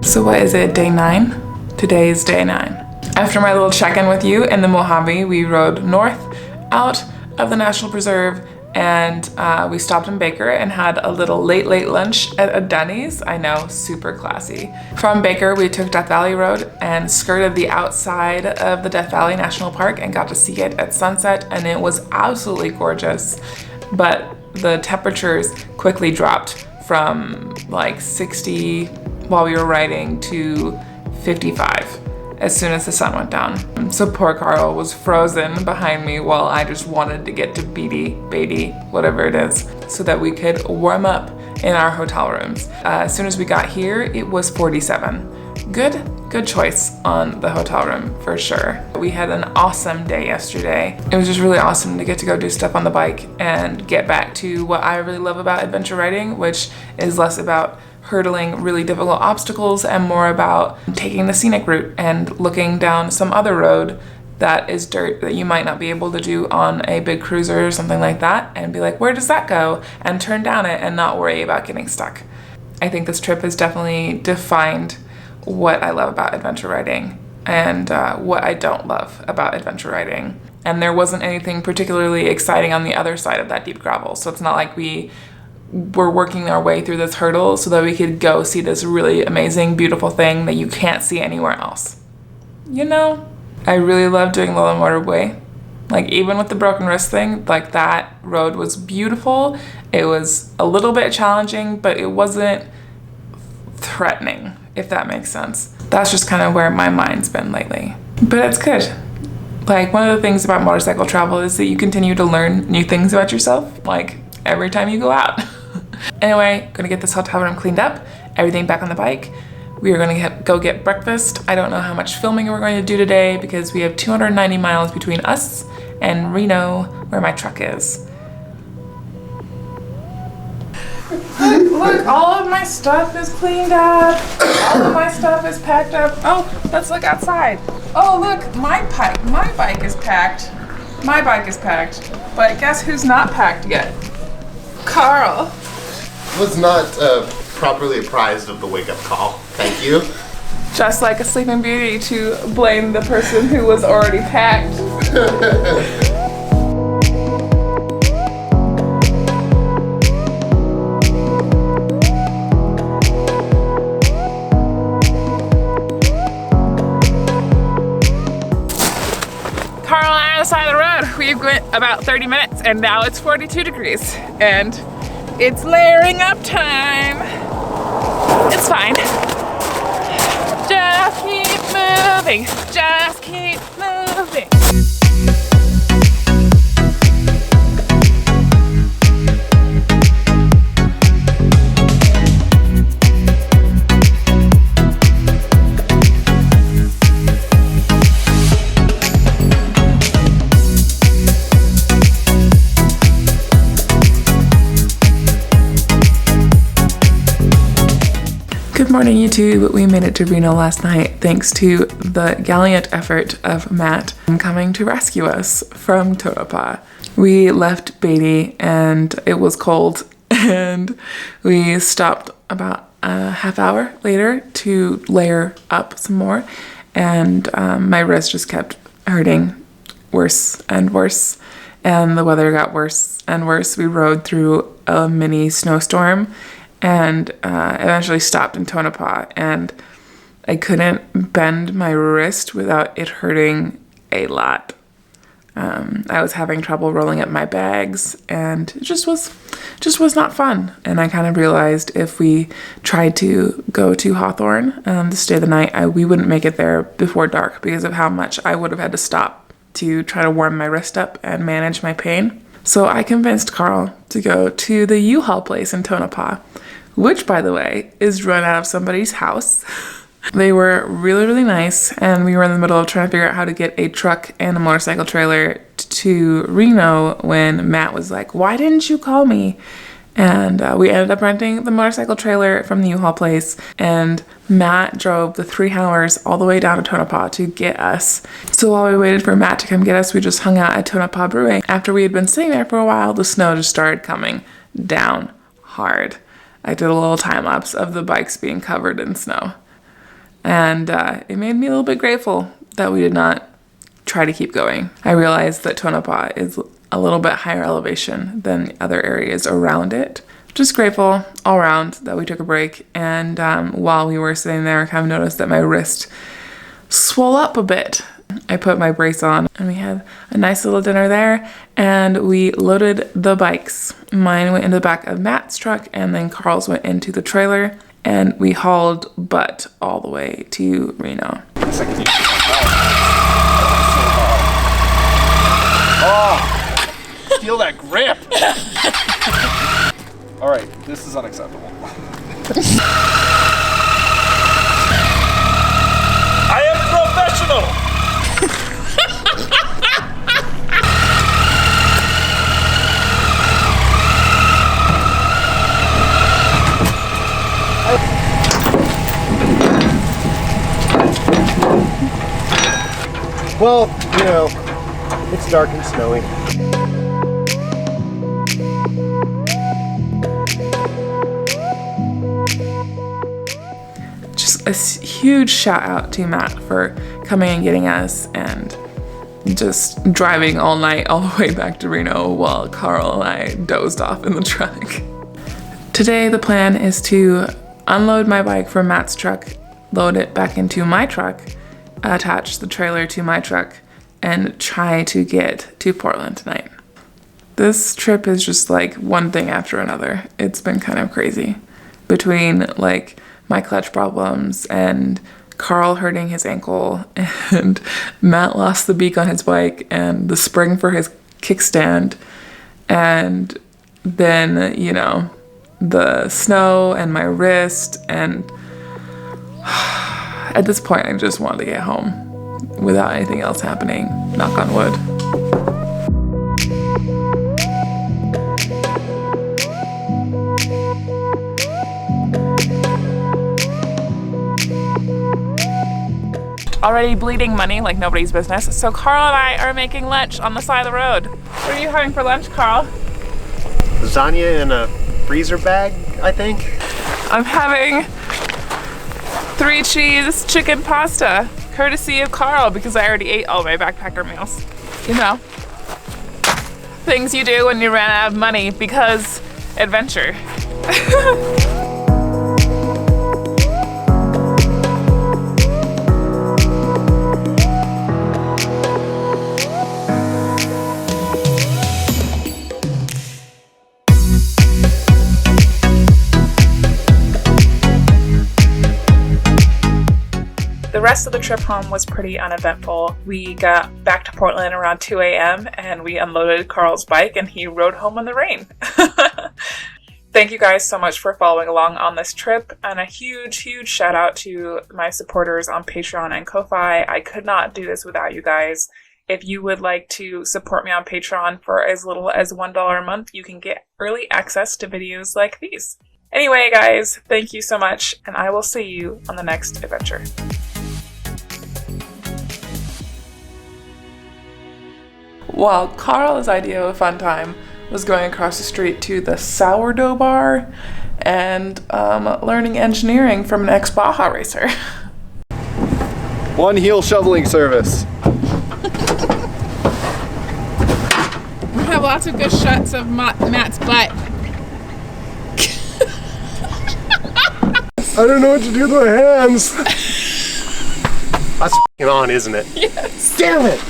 So what is it, day 9? Today is day 9. After my little check-in with you in the Mojave, we rode north out of the National Preserve, and we stopped in Baker and had a little late lunch at a Denny's. I know, super classy. From Baker, we took Death Valley Road and skirted the outside of the Death Valley National Park and got to see it at sunset, and it was absolutely gorgeous. But the temperatures quickly dropped from like 60 while we were riding to 55 as soon as the sun went down. So poor Karl was frozen behind me while I just wanted to get to Beatty, whatever it is, so that we could warm up in our hotel rooms. As soon as we got here, it was 47. Good choice on the hotel room for sure. We had an awesome day yesterday. It was just really awesome to get to go do stuff on the bike and get back to what I really love about adventure riding, which is less about hurdling really difficult obstacles and more about taking the scenic route and looking down some other road that is dirt that you might not be able to do on a big cruiser or something like that, and be like, where does that go? And turn down it and not worry about getting stuck. I think this trip has definitely defined what I love about adventure riding and what I don't love about adventure riding. And there wasn't anything particularly exciting on the other side of that deep gravel, so it's not like we were working our way through this hurdle so that we could go see this really amazing, beautiful thing that you can't see anywhere else. You know, I really love doing Lowland Motorway. Like, even with the broken wrist thing, like, that road was beautiful. It was a little bit challenging, but it wasn't threatening, if that makes sense. That's just kind of where my mind's been lately. But it's good. Like, one of the things about motorcycle travel is that you continue to learn new things about yourself, like, every time you go out. Anyway, gonna get this hotel room cleaned up, everything back on the bike. We are gonna go get breakfast. I don't know how much filming we're going to do today because we have 290 miles between us and Reno, where my truck is. Look, all of my stuff is cleaned up. All of my stuff is packed up. Oh, let's look outside. Oh, look, my bike is packed. My bike is packed. But guess who's not packed yet? Karl. Was not properly apprised of the wake-up call. Thank you. Just like a Sleeping Beauty to blame the person who was already packed. Karl and I are on the side of the road. We've went about 30 minutes and now it's 42 degrees and it's layering up time. It's fine. Just keep moving. Just keep moving. Good morning, YouTube. We made it to Reno last night thanks to the gallant effort of Matt coming to rescue us from Tonopah. We left Beatty and it was cold and we stopped about a half hour later to layer up some more, and my wrist just kept hurting worse and worse, and the weather got worse and worse. We rode through a mini snowstorm and eventually stopped in Tonopah, and I couldn't bend my wrist without it hurting a lot. I was having trouble rolling up my bags, and it just was not fun. And I kind of realized if we tried to go to Hawthorne to stay the night, we wouldn't make it there before dark because of how much I would have had to stop to try to warm my wrist up and manage my pain. So I convinced Karl to go to the U-Haul place in Tonopah, which, by the way, is run out of somebody's house. They were really, really nice, and we were in the middle of trying to figure out how to get a truck and a motorcycle trailer to Reno when Matt was like, why didn't you call me? And we ended up renting the motorcycle trailer from the U-Haul place, and Matt drove the 3 hours all the way down to Tonopah to get us. So while we waited for Matt to come get us, we just hung out at Tonopah Brewing. After we had been sitting there for a while, the snow just started coming down hard. I did a little time lapse of the bikes being covered in snow. And it made me a little bit grateful that we did not try to keep going. I realized that Tonopah is a little bit higher elevation than other areas around it. Just grateful all around that we took a break. And while we were sitting there, I kind of noticed that my wrist swelled up a bit. I put my brace on and we had a nice little dinner there, and we loaded the bikes. Mine went into the back of Matt's truck, and then Karl's went into the trailer, and we hauled butt all the way to Reno. Oh! Feel that grip. All right, this is unacceptable. I am professional. Well, you know, it's dark and snowy. Just a huge shout out to Matt for coming and getting us and just driving all night all the way back to Reno while Karl and I dozed off in the truck. Today the plan is to unload my bike from Matt's truck, load it back into my truck, attach the trailer to my truck, and try to get to Portland tonight. This trip is just like one thing after another. It's been kind of crazy. Between like my clutch problems and Karl hurting his ankle, and Matt lost the beak on his bike and the spring for his kickstand, and then, you know, the snow and my wrist, and at this point I just wanted to get home without anything else happening, knock on wood. Already bleeding money like nobody's business. So Karl and I are making lunch on the side of the road. What are you having for lunch, Karl? Lasagna in a freezer bag, I think. I'm having 3 cheese chicken pasta, courtesy of Karl, because I already ate all my backpacker meals. You know, things you do when you run out of money because adventure. The rest of the trip home was pretty uneventful. We got back to Portland around 2 a.m. and we unloaded Karl's bike and he rode home in the rain. Thank you guys so much for following along on this trip, and a huge shout out to my supporters on Patreon and Ko-Fi. I could not do this without you guys. If you would like to support me on Patreon for as little as $1 a month, you can get early access to videos like these. Anyway, guys, thank you so much, and I will see you on the next adventure. While Karl's idea of a fun time was going across the street to the sourdough bar and learning engineering from an ex-Baja racer. One heel shoveling service. We have lots of good shots of Matt's butt. I don't know what to do with my hands. That's f***ing on, isn't it? Yes. Damn it!